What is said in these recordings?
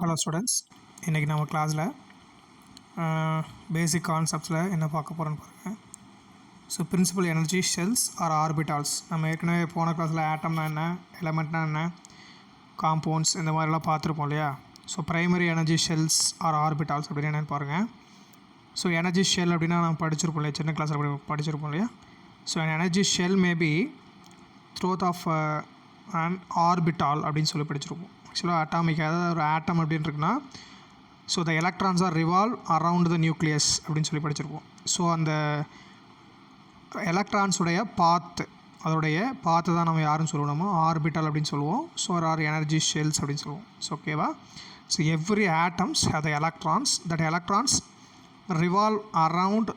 Hello students, இன்றைக்கி நம்ம கிளாஸில் பேசிக் கான்செப்ட்ஸில் என்ன பார்க்க போகிறோன்னு பாருங்கள். So principal energy shells or orbitals. நம்ம ஏற்கனவே போன கிளாஸில் ஆட்டம்னா என்ன, எலமெண்ட்னா என்ன, காம்பவுண்ட்ஸ் இந்த மாதிரிலாம் பார்த்துருப்போம் இல்லையா. So primary energy shells or orbitals அப்படின்னு என்னென்னு பாருங்கள். ஸோ எனர்ஜி ஷெல் அப்படின்னா நம்ம படிச்சிருப்போம் இல்லையா, சின்ன கிளாஸில் படிச்சிருப்போம் இல்லையா. ஸோ எனர்ஜி ஷெல் மேபி த்ரோத் ஆஃப் அண்ட் ஆர்பிட்டால் அப்படின்னு சொல்லி படிச்சிருப்போம். ஆக்சுவலாக அட்டாமிக், அதாவது ஒரு ஆட்டம் அப்படின்னு இருக்குன்னா, so the electrons R revolve around the nucleus அப்படின்னு சொல்லி படிச்சிருப்போம். ஸோ அந்த எலக்ட்ரான்ஸுடைய அதோடைய பாத்து தான் நம்ம யாருன்னு சொல்லுவோம், ஆர்பிட்டல் அப்படின்னு சொல்லுவோம். ஸோ ஆர் எனர்ஜி ஷெல்ஸ் அப்படின்னு சொல்லுவோம். ஸோ ஓகேவா. So every atoms have the electrons, that electrons revolve around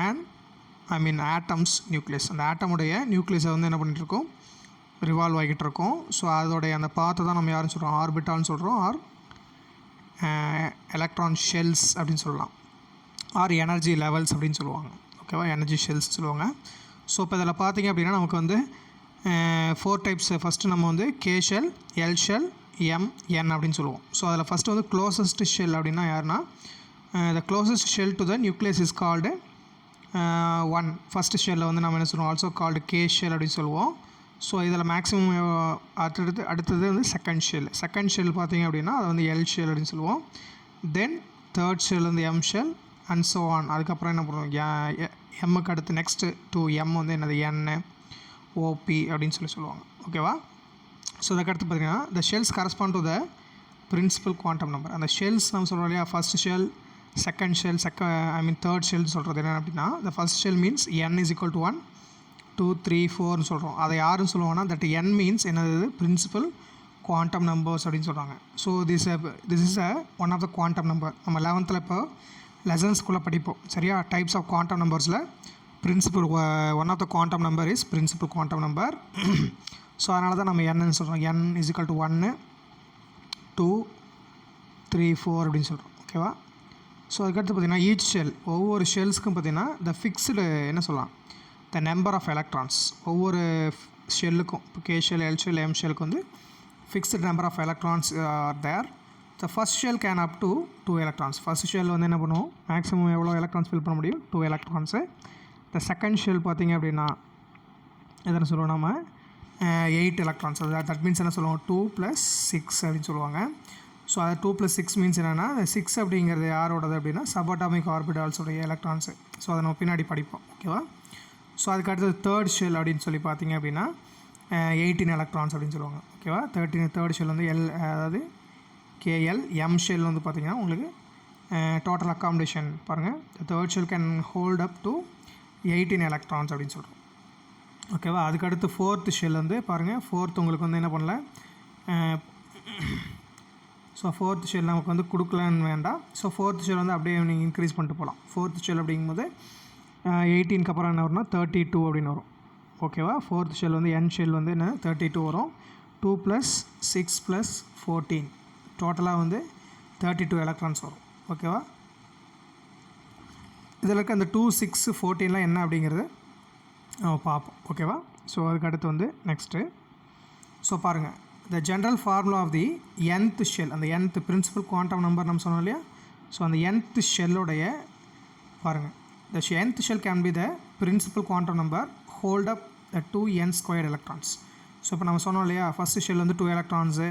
and atoms nucleus. அந்த ஆட்டமுடைய நியூக்ளியஸை வந்து என்ன பண்ணிகிட்ருக்கோம், ரிவால்வ் ஆகிட்டு இருக்கோம். ஸோ அதோடைய அந்த பாத்தை தான் நம்ம யாருன்னு சொல்கிறோம், ஆர்பிட்டால்னு சொல்கிறோம், ஆர் எலக்ட்ரான் ஷெல்ஸ் அப்படின்னு சொல்லலாம், ஆர் எனர்ஜி லெவல்ஸ் அப்படின்னு சொல்லுவாங்க. ஓகேவா, எனர்ஜி ஷெல்ஸ் சொல்லுவாங்க. ஸோ இப்போ இதில் பார்த்திங்க அப்படின்னா நமக்கு வந்து 4 டைப்ஸ். ஃபஸ்ட்டு நம்ம வந்து K shell, L shell, M, N அப்படின்னு சொல்லுவோம். ஸோ அதில் ஃபஸ்ட்டு வந்து க்ளோசஸ்ட் ஷெல் அப்படின்னா யாருன்னா, the closest shell to the nucleus is called 1. First ஷெல்லை வந்து நம்ம என்ன சொல்லுவோம், ஆல்சோ கால்டு கே ஷெல் அப்படின்னு சொல்லுவோம். ஸோ இதில் மேக்ஸிமம் அடுத்தது வந்து செகண்ட் ஷெல் பார்த்திங்க அப்படின்னா அதை வந்து எல் ஷெல் அப்படின்னு சொல்லுவோம். தென் தேர்ட் ஷெல் வந்து M shell and so on. அதுக்கப்புறம் என்ன பண்ணுவோம், எம்முக்கு அடுத்து நெக்ஸ்ட்டு 2 எம் வந்து என்னது என், ஓபி அப்படின்னு சொல்லுவாங்க. ஓகேவா. ஸோ அதுக்கடுத்து பார்த்திங்கன்னா the shells correspond to the principal quantum number. அந்த ஷெல்ஸ் நம்ம சொல்கிறோம் இல்லையா, first shell, second shell, third shell சொல்கிறது என்ன அப்படின்னா, the first shell means n is equal to 1, 2, 3, 4ன்னு சொல்கிறோம். அதை யாருன்னு சொல்லுவாங்கன்னா, தட் n மீன்ஸ் என்னது, பிரின்சிபல் குவாண்டம் நம்பர்ஸ் அப்படின்னு சொல்கிறாங்க. So this is one of the quantum number. நம்ம 11th இப்போ லெசன்ஸ்குள்ளே படிப்போம் சரியா. டைப்ஸ் ஆஃப் குவாண்டம் நம்பர்ஸில் principal one of the quantum number is principal quantum number. So அதனால தான் நம்ம என்னன்னு சொல்கிறோம், n is equal to 1, 2, 3, 4 அப்படின்னு சொல்கிறோம். ஓகேவா. ஸோ அதுக்கடுத்து பார்த்திங்கன்னா ஈச் ஷெல், ஒவ்வொரு ஷெல்ஸ்க்கும் பார்த்திங்கன்னா த ஃபிக்ஸ்டு என்ன சொல்லலாம், த நம்பர் ஆஃப் எலக்ட்ரான்ஸ். ஒவ்வொரு ஷெல்லுக்கும் இப்போ K shell, L shell, M ஷெல்லுக்கு வந்து fixed number of electrons are there. The first shell can up to 2 electrons. First shell வந்து என்ன பண்ணுவோம், மேக்ஸிமம் எவ்வளோ எலக்ட்ரான்ஸ் ஃபில் பண்ண முடியும், 2 எலக்ட்ரான்ஸு. த செகண்ட் ஷெல் பார்த்திங்க அப்படின்னா எதனை சொல்லுவோம் நம்ம, 8 எலக்ட்ரான்ஸ். அது தட் மீன்ஸ் என்ன சொல்லுவோம், 2 + 6 அப்படின்னு சொல்லுவாங்க. ஸோ அது 2 + 6 மீன்ஸ் என்னென்னா, 6 அப்படிங்கிறது யாரோடது அப்படின்னா சபாட்டாமிக் ஆர்பிட்டால்ஸோடைய எலக்ட்ரான்ஸு. ஸோ அதை நம்ம பின்னாடி படிப்போம். ஓகேவா. ஸோ அதுக்கு அடுத்தது தேர்ட் ஷெல் அப்படின்னு சொல்லி பார்த்தீங்க அப்படின்னா 18 எலக்ட்ரான்ஸ் அப்படின்னு சொல்லுவாங்க. ஓகேவா. தேர்ட் ஷெல் வந்து அதாவது கேஎல். எம் ஷெல் வந்து பார்த்திங்கன்னா உங்களுக்கு டோட்டல் அக்காமடேஷன் பாருங்கள், third shell can hold up to 18 electrons அப்படின்னு சொல்கிறோம். ஓகேவா. அதுக்கடுத்து ஃபோர்த் ஷெல் வந்து பாருங்கள், ஃபோர்த் உங்களுக்கு வந்து என்ன பண்ணல, ஸோ ஃபோர்த் ஷெல் நமக்கு வந்து கொடுக்கலன்னு வேண்டாம். ஸோ ஃபோர்த் ஷெல் வந்து அப்படியே நீங்கள் இன்க்ரீஸ் பண்ணிட்டு போகலாம். ஃபோர்த் ஷெல் அப்படிங்கும்போது 18க்கு அப்புறம் என்ன வரும்னா 32 அப்படின்னு வரும். ஓகேவா. ஃபோர்த் ஷெல் வந்து என் ஷெல் வந்து என்ன 32 வரும். 2 + 6 + 14 டோட்டலாக வந்து 32 எலக்ட்ரான்ஸ் வரும். ஓகேவா. இதில் இருக்க அந்த 2, 6, 14லாம் என்ன அப்படிங்கிறது நம்ம பார்ப்போம். ஓகேவா. ஸோ அதுக்கு அடுத்து வந்து நெக்ஸ்ட்டு ஸோ பாருங்கள், the general formula of the nth shell, அந்த nth பிரின்சிபல் குவாண்டம் நம்பர் நம்ம சொன்னோம் இல்லையா. ஸோ அந்த nth ஷெல்லுடைய பாருங்கள், the nth shell can be the principal quantum number hold up the 2n² electrons. So இப்போ நம்ம சொன்னோம் இல்லையா, ஃபஸ்ட்டு ஷெல் வந்து 2 electrons,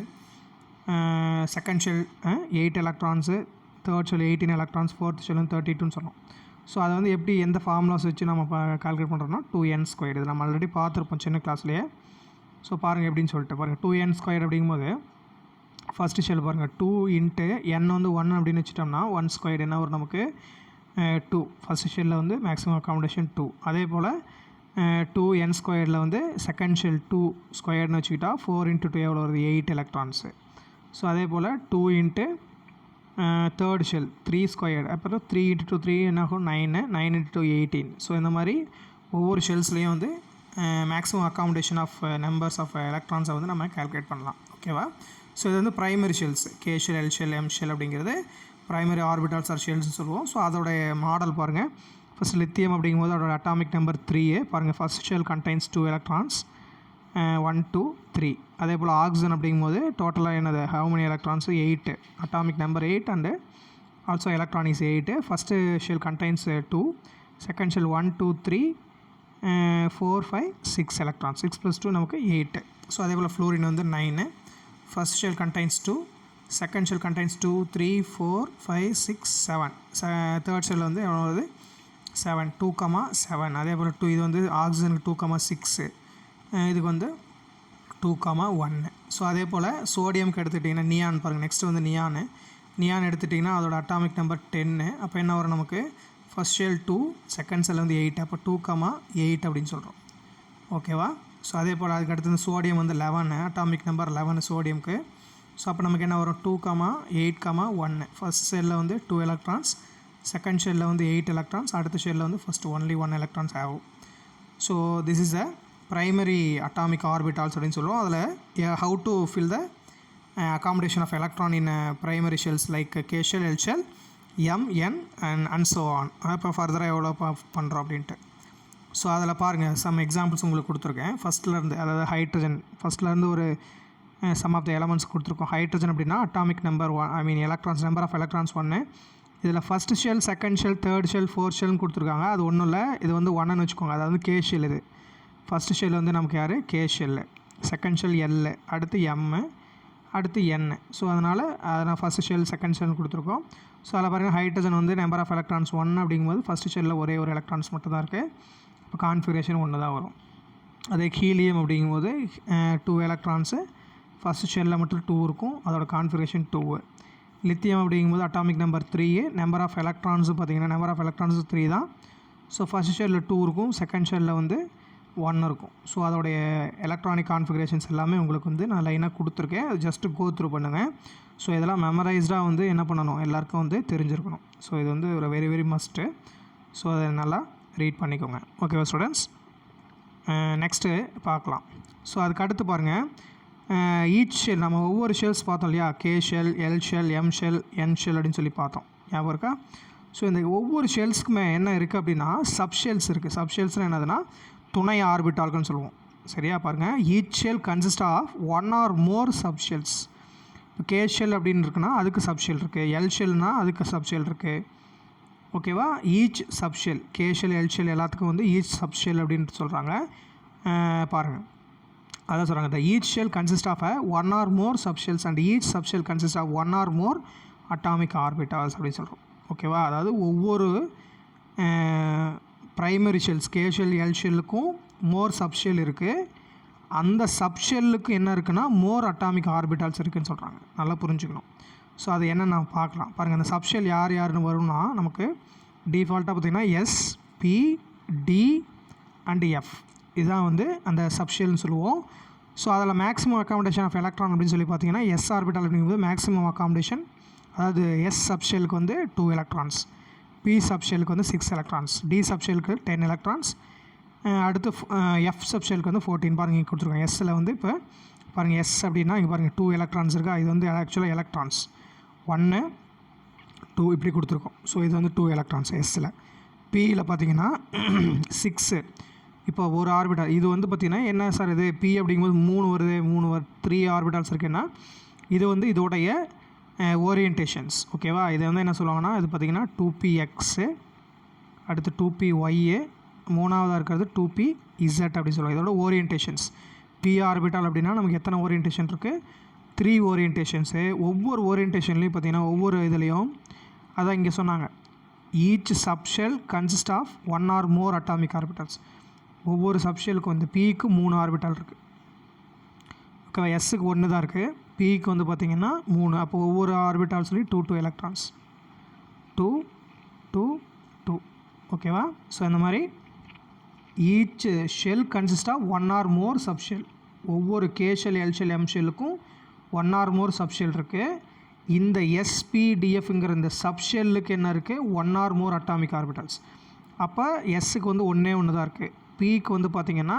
second shell 8 electrons, third shell 18 electrons, fourth shell வந்து 32ன்னு சொன்னோம். ஸோ அதை வந்து எப்படி எந்த ஃபார்முலாஸ் வச்சு நம்ம கால்குலேட் பண்ணுறோம்னா 2n². இது நம்ம ஆல்ரெடி பார்த்துருப்போம் சின்ன கிளாஸ்லேயே. ஸோ பாருங்கள் எப்படின்னு சொல்லிட்டு பாருங்கள், 2n² அப்படிங்கும்போது ஃபஸ்ட்டு ஷெல் பாருங்கள் 2 × n வந்து 1 அப்படின்னு வச்சுட்டோம்னா 1² என்ன வரும் நமக்கு 2. ஃபஸ்ட் ஷெல்லில் வந்து மேக்ஸிமம் அக்காமடேஷன் 2. அதே போல் 2n² வந்து செகண்ட் ஷெல் 2² வச்சுக்கிட்டா 4 × 2 எவ்வளோ வருது, 8 எலக்ட்ரான்ஸு. ஸோ அதே போல் 2 × தேர்ட் ஷெல் 3², அப்புறம் 3 × 2 3 என்ன ஆகும் 9, 9 × 2 18. ஸோ இந்த மாதிரி ஒவ்வொரு ஷெல்ஸ்லேயும் வந்து maximum accommodation of numbers of எலக்ட்ரான்ஸை வந்து நம்ம கால்குலேட் பண்ணலாம். ஓகேவா. ஸோ இது வந்து primary shells, K shell, L shell, M shell அப்படிங்கிறது ப்ரைமரி ஆர்பிட்டால்ஸ் ஆர் ஷெல்ஸ்னு சொல்லுவோம். ஸோ அதோடைய மாடல் பாருங்கள். ஃபஸ்ட் லித்தியம் அப்படிங்கும்போது அதோட அட்டாமிக் நம்பர் 3 பாருங்கள். First shell contains 2 electrons, 1 2 3. அதே போல் ஆக்சிஜன் அப்படிங்கும்போது டோட்டலாக என்னது how many electrons 8 atomic number 8 and also electron is 8. First shell contains 2, second shell 1 2 3 4 5 6 electrons, 6 plus 2 நமக்கு 8. ஸோ அதே போல் ஃப்ளோரின் வந்து 9. First shell contains 2, second shell contains 2 3 4 5 6 7. Third shell வந்து எவ்வளோ வருது 7 2, 7. அதே போல் 2 இது வந்து ஆக்சிஜனுக்கு 2, 6. இதுக்கு வந்து 2, 1. ஸோ அதே போல் சோடியம்க்கு எடுத்துக்கிட்டிங்கன்னா நியான் பாருங்கள். நெக்ஸ்ட் வந்து நியான் எடுத்துட்டிங்கன்னா அதோட அட்டாமிக் நம்பர் 10. அப்போ என்ன வரும் நமக்கு ஃபஸ்ட் ஷெல் 2, செகண்ட் ஷெல் வந்து 8. அப்போ 2, 8 அப்படின்னு சொல்கிறோம். ஓகேவா? ஸோ அதே போல் அதுக்கு அடுத்தது சோடியம் வந்து 11, அட்டாமிக் நம்பர் 11 சோடியம்க்கு. ஸோ அப்போ நமக்கு என்ன வரும் 2, 8, 1. ஃபஸ்ட் ஷெல்லில் வந்து 2 எலக்ட்ரான்ஸ், செகண்ட் ஷெல்லில் வந்து 8 எலக்ட்ரான்ஸ், அடுத்த ஷெல்லில் வந்து ஃபஸ்ட் ஒன்லி 1 எலக்ட்ரான்ஸ் ஆகும். So this is a primary atomic orbitals அப்படின்னு சொல்லுவோம். அதில் how to fill the accommodation of electron in primary shells like K shell, L shell, M, N and so on. இப்போ ஃபர்தராக எவ்வளோ பண்ணுறோம் அப்படின்ட்டு. ஸோ அதில் பாருங்கள் சம் எக்ஸாம்பிள்ஸ் உங்களுக்கு கொடுத்துருக்கேன். ஃபஸ்ட்லேருந்து அதாவது ஹைட்ரஜன் ஃபஸ்ட்லேருந்து ஒரு சம் ஆஃப் த எலமெண்ட்ஸ் கொடுத்துருக்கோம். ஹைட்ரஜன் அப்படின்னா atomic number 1 electrons number of electrons 1. இதில் first shell, second shell, third shell, fourth ஷெல்னு கொடுத்துருக்காங்க. அது ஒன்றும் இல்லை, இது வந்து 1ன்னு வச்சுக்கோங்க. அதாவது கே ஷெல். இது ஃபஸ்ட்டு ஷெல் வந்து நமக்கு யார் K shell, second shell L, அடுத்து எம்மு, அடுத்து என். ஸோ அதனால் ஃபஸ்ட்டு ஷெல் செகண்ட் ஷெல் கொடுத்துருக்கோம். ஸோ அதில் பாருங்கள் ஹைட்ரஜன் வந்து நம்பர் ஆஃப் எலக்ட்ரான்ஸ் 1 அப்படிங்கும்போது ஃபஸ்ட்டு ஷெல்லில் ஒரே ஒரு எலக்ட்ரான்ஸ் மட்டும் தான் இருக்குது. இப்போ கான்ஃபிகரேஷன் 1 தான் வரும். அதே ஹீலியம் அப்படிங்கும்போது 2 எலக்ட்ரான்ஸு, ஃபஸ்ட்டு ஷெல்லில் மட்டும் 2 இருக்கும், அதோட கான்ஃபிகரேஷன் 2. லித்தியம் அப்படிங்கும்போது atomic number 3, number of electrons பார்த்திங்கன்னா நம்பர் ஆஃப் எலக்ட்ரான்ஸு 3 தான். ஸோ ஃபஸ்ட் ஷெல்லில் 2 இருக்கும், செகண்ட் ஷெல்லில் வந்து 1 இருக்கும். ஸோ அதோடைய எலக்ட்ரானிக் கான்ஃபிகரேஷன்ஸ் எல்லாமே உங்களுக்கு வந்து நான் லைனாக கொடுத்துருக்கேன். அது ஜஸ்ட்டு கோ த்ரூ பண்ணுங்கள். ஸோ இதெல்லாம் மெமரைஸ்டாக வந்து என்ன பண்ணணும், எல்லாருக்கும் வந்து தெரிஞ்சிருக்கணும். ஸோ இது வந்து ஒரு வெரி வெரி மஸ்ட்டு. ஸோ அதை நல்லா ரீட் பண்ணிக்கோங்க. ஓகேவா ஸ்டூடெண்ட்ஸ்? நெக்ஸ்ட்டு பார்க்கலாம். ஸோ அதுக்கு அடுத்து பாருங்கள், ஈச் ஷெல் நம்ம ஒவ்வொரு ஷெல்ஸ் பார்த்தோம் இல்லையா, K shell, L shell, M shell, N shell அப்படின்னு சொல்லி பார்த்தோம். ஞாபகம் இருக்கா? ஸோ இந்த ஒவ்வொரு ஷெல்ஸ்க்குமே என்ன இருக்குது அப்படின்னா சப்ஷெல்ஸ் இருக்குது. சப்ஷெல்ஸ்னால் என்னதுன்னா துணை ஆர்பிட்டால்கள்னு சொல்லுவோம். சரியா பாருங்கள், each shell consist of 1 or more subshells. இப்போ கே ஷெல் அப்படின்னு இருக்குன்னா அதுக்கு சப்ஷெல் இருக்குது, எல் ஷெல்னால் அதுக்கு சப்ஷெல் இருக்குது. ஓகேவா? Each subshell, K shell, L shell எல்லாத்துக்கும் வந்து ஈச் சப்ஷெல் அப்படின்ட்டு சொல்கிறாங்க. பாருங்கள், அதான் சொல்கிறாங்க, the each shell consist of 1 or more subshells and each subshell consist of 1 or more atomic orbitals அப்படின்னு சொல்கிறோம். ஓகேவா? அதாவது ஒவ்வொரு primary shells K shell, L ஷெல்லுக்கும் மோர் சப்ஷெல் இருக்குது. அந்த சப்ஷெல்லுக்கு என்ன இருக்குன்னா மோர் அட்டாமிக் ஆர்பிட்டால்ஸ் இருக்குதுன்னு சொல்கிறாங்க. நல்லா புரிஞ்சுக்கணும். ஸோ அது என்ன நான் பார்க்கலாம். பாருங்கள், அந்த சப்ஷெல் யாருன்னு வரும்னா நமக்கு டிஃபால்ட்டாக பார்த்திங்கன்னா S, P, D and F இதுதான் வந்து அந்த சப்ஷெல்னு சொல்லுவோம். ஸோ அதில் மேக்ஸிமம் அக்காமடேஷன் ஆஃப் எலக்ட்ரான் அப்படின்னு சொல்லி பார்த்தீங்கன்னா எஸ் ஆர்பிட்டால் அப்படிங்கும்போது மேக்ஸிமம் அக்காமடேஷன், அதாவது எஸ் சப்ஷெல்லுக்கு வந்து 2 எலக்ட்ரான்ஸ், பி சப்ஷெல்லுக்கு வந்து 6 எலக்ட்ரான்ஸ், டி சப்ஷெல்லுக்கு 10 எலக்ட்ரான்ஸ், அடுத்து எஃப் சப்ஷெல்லுக்கு வந்து 14. பாருங்கள் இங்கே கொடுத்துருக்காங்க. எஸ்ஸில் வந்து இப்போ பாருங்கள் எஸ் அப்படின்னா இங்கே பாருங்கள் 2 எலக்ட்ரான்ஸ் இருக்கா, இது வந்து ஆக்சுவலாக எலக்ட்ரான்ஸ் 1 2 இப்படி கொடுத்துருக்கோம். ஸோ இது வந்து 2 எலக்ட்ரான்ஸ் எஸ்ஸில். பியில் பார்த்தீங்கன்னா 6. இப்போ ஒரு ஆர்பிட்டால் இது வந்து பார்த்திங்கன்னா என்ன சார் இது பி அப்படிங்கும்போது 3 வருது, 3 ஆர்பிட்டால்ஸ் இருக்குன்னா இது வந்து இதோடைய ஓரியன்டேஷன்ஸ். ஓகேவா? இதை வந்து என்ன சொல்லுவாங்கன்னா இது பார்த்திங்கன்னா 2px, அடுத்து 2py, மூணாவதாக இருக்கிறது 2pz அப்படின்னு சொல்லுவாங்க. இதோட ஓரியன்டேஷன்ஸ். பி ஆர்பிட்டால் அப்படின்னா நமக்கு எத்தனை ஓரியன்டேஷன் இருக்குது, 3 ஓரியன்டேஷன்ஸு. ஒவ்வொரு ஓரியன்டேஷன்லேயும் பார்த்திங்கன்னா ஒவ்வொரு இதுலேயும் அதான் இங்கே சொன்னாங்க each subshell consist of 1 or more atomic orbitals. ஒவ்வொரு சப்ஷெலுக்கும் வந்து பிக்கு 3 ஆர்பிட்டால் இருக்குது. ஓகேவா? எஸ்ஸுக்கு 1 தான் இருக்குது, பிக்கு வந்து பார்த்திங்கன்னா 3. அப்போ ஒவ்வொரு ஆர்பிட்டால்ஸ்லேயும் 2 எலக்ட்ரான்ஸ், 2 2 2. ஓகேவா? ஸோ இந்த மாதிரி each shell consist of 1 or more subshell. ஒவ்வொரு K shell, L shell, M ஷெல்லுக்கும் 1 or more சப்ஷெல் இருக்குது. இந்த எஸ்பிடிஎஃப்ங்கிற இந்த சப்ஷெல்லுக்கு என்ன இருக்குது, 1 or more அட்டாமிக் ஆர்பிட்டால்ஸ். அப்போ எஸ்ஸுக்கு வந்து 1 தான் இருக்குது. பிக்கு வந்து பார்த்திங்கன்னா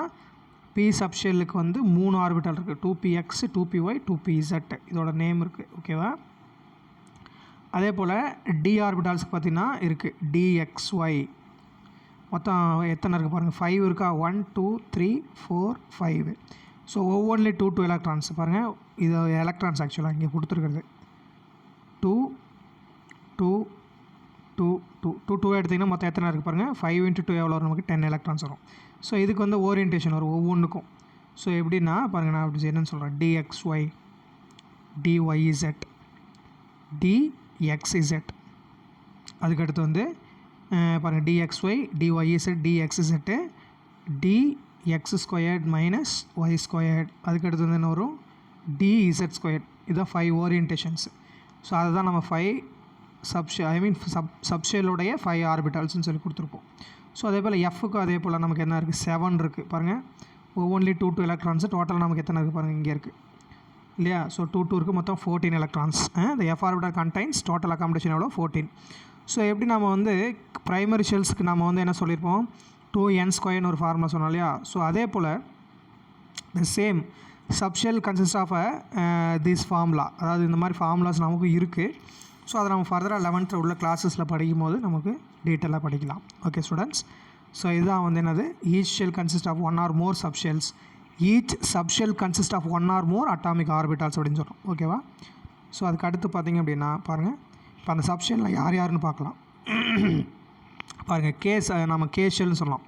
பி சப்ஷெல்லுக்கு வந்து 3 ஆர்பிட்டால் இருக்குது, 2px, 2py, 2pz இதோட நேம் இருக்குது. ஓகேவா? அதே போல் டி ஆர்பிட்டால்ஸுக்கு பார்த்திங்கன்னா இருக்குது dxy. மொத்தம் எத்தனை இருக்குது பாருங்கள், 5 இருக்கா, 1 2 3 4 5. ஸோ ஒவ்வொன்றிலே 2 எலக்ட்ரான்ஸ் பாருங்கள், இது எலக்ட்ரான்ஸ் ஆக்சுவலாக இங்கே கொடுத்துருக்குறது 2 2 2 2 2 2 எடுத்திங்கன்னா மொத்தம் எத்தனை இருக்குது பாருங்கள், 5 × 2 எவ்வளோ வரும், நமக்கு 10 எலக்ட்ரான்ஸ் வரும். ஸோ இதுக்கு வந்து ஓரியன்டேஷன் வரும் ஒவ்வொன்றுக்கும். ஸோ எப்படின்னா பாருங்கள், நான் அப்படி என்னென்னு சொல்கிறேன், dxy dyz dxz. அதுக்கடுத்து வந்து பாருங்கள் dxy dyz dxz dx² -y². அதுக்கடுத்து வந்து என்ன வரும், dz². இதுதான் 5 ஓரியன்டேஷன்ஸ். ஸோ அதுதான் நம்ம 5 சப்ஷெல்லுடைய 5 ஆர்பிட்டால்ஸ்னு சொல்லி கொடுத்துருப்போம். ஸோ அதே போல் எஃப்க்கு அதே போல் நமக்கு என்ன இருக்குது, 7 இருக்குது பாருங்கள். ஒவ்வொன்றிலே 2 எலக்ட்ரான்ஸு. டோட்டலாக நமக்கு எத்தனை இருக்குது பாருங்கள், இங்கே இருக்குது இல்லையா. ஸோ 2 இருக்குது, மொத்தம் 14 எலக்ட்ரான்ஸ். இந்த F orbital contains total accommodation எவ்வளோ, 14. ஸோ எப்படி நம்ம வந்து ப்ரைமரி ஷெல்ஸ்க்கு நம்ம வந்து என்ன சொல்லியிருப்போம், 2n² ஒரு ஃபார்முலா சொன்னோம் இல்லையா. ஸோ அதே போல் the same subshell consist of this formula, அதாவது இந்த மாதிரி ஃபார்முலாஸ் நமக்கு இருக்குது. ஸோ அதை நம்ம ஃபர்தராக 11th உள்ள கிளாஸஸில் படிக்கும் போது நமக்கு டீட்டெயிலாக படிக்கலாம். ஓகே ஸ்டூடெண்ட்ஸ், ஸோ இதுதான் வந்து என்னது, each shell consist of 1 or more subshells, each subshell consist of 1 or more atomic orbitals அப்படின்னு சொல்கிறோம். ஓகேவா. ஸோ அதுக்கு அடுத்து பார்த்திங்க அப்படின்னா பாருங்கள், இப்போ அந்த சப்ஷெல்லில் யார் யாருன்னு பார்க்கலாம். பாருங்கள், நம்ம கே ஷெல்னு சொல்லலாம்.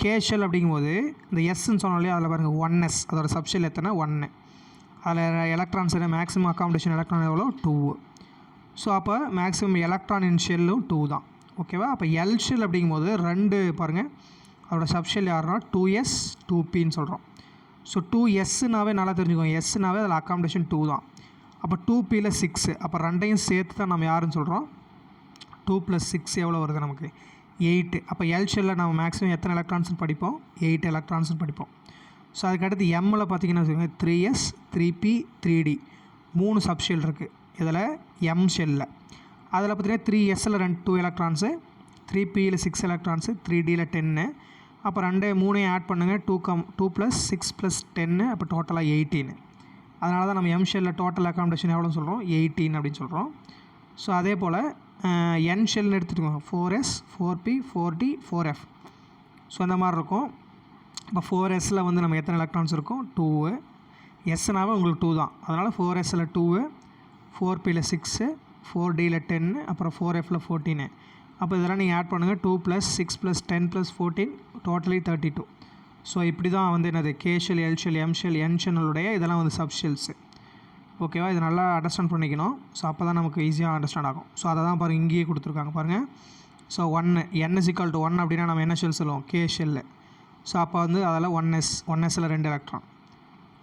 கே ஷெல் அப்படிங்கும்போது இந்த எஸ்ன்னு சொன்னோம் இல்லையா, அதில் பாருங்கள் 1s, அதோட சப்ஷெல் எத்தனை 1. அதில் எலக்ட்ரான்ஸ் மேக்ஸிமம் அக்காமடேஷன் எலக்ட்ரான் எவ்வளோ 2. ஸோ அப்போ மேக்ஸிமம் எலக்ட்ரான் இன் ஷெல்லும் 2 தான். ஓகேவா. அப்போ எல் ஷெல் அப்படிங்கும்போது 2 பாருங்கள், அதோட சப்ஷெல் யாருன்னா 2s 2pன்னு சொல்கிறோம். ஸோ 2sனாவே நல்லா தெரிஞ்சுக்கோங்க, எஸ்னாவே அதில் அக்காமடேஷன் 2 தான். அப்போ 2pயில் 6, அப்போ ரெண்டையும் சேர்த்து தான் நம்ம யாருன்னு சொல்கிறோம், 2 + 6 எவ்வளோ வருது நமக்கு 8. அப்போ எல் ஷெல்லில் நம்ம மேக்ஸிமம் எத்தனை எலக்ட்ரான்ஸ்னு படிப்போம், 8 எலக்ட்ரான்ஸ்னு படிப்போம். ஸோ அதுக்கடுத்து எம்மில் பார்த்தீங்கன்னா வச்சுக்கோங்க, 3s 3p 3d 3 சப்ஷெல் இருக்குது இதில் எம் ஷெல்லில். அதில் பார்த்தீங்கன்னா 3sல் 2 எலக்ட்ரான்ஸு, 3pயில் 6 எலக்ட்ரான்ஸு, 3dயில் 10. அப்போ 3 ஆட் பண்ணுங்கள், 2 + 6 + 10, அப்போ டோட்டலாக 18. அதனால தான் நம்ம எம் ஷெல்லில் டோட்டல் அக்காமடேஷன் எவ்வளோ சொல்கிறோம், 18 அப்படின்னு சொல்கிறோம். ஸோ அதே போல் என் ஷெல்னு எடுத்துக்கோங்க, 4s 4p 4d 4f. So அந்த மாதிரி இருக்கும். இப்போ 4sல் வந்து நம்ம எத்தனை எலக்ட்ரான்ஸ் இருக்கும், 2. எஸ்னாவே உங்களுக்கு 2 தான், அதனால் 4sல் 2, 4pயில் 6, 4dயில் 10, அப்புறம் 4fல் 14. அப்போ இதெல்லாம் நீங்கள் ஆட் பண்ணுங்கள், 2 + 6 + 10 + 14 டோட்டலி 32. ஸோ இப்படி தான் வந்து என்னது K shell L shell M shell N ஷெல்லுடைய இதெல்லாம் வந்து சப்ஷெல்ஸு. ஓகேவா. இது நல்லா அண்டர்ஸ்டாண்ட் பண்ணிக்கணும். ஸோ அப்போ தான் நமக்கு ஈஸியாக அண்டர்ஸ்டாண்ட் ஆகும். ஸோ அதை தான் பாருங்கள் இங்கேயே கொடுத்துருக்காங்க பாருங்கள். ஸோ 1 n = 1 அப்படின்னா நம்ம என்ன ஷெல் சொல்லுவோம், கே ஷெல்லு. ஸோ அப்போ வந்து அதில் 1sல் 2 எலக்ட்ரான்,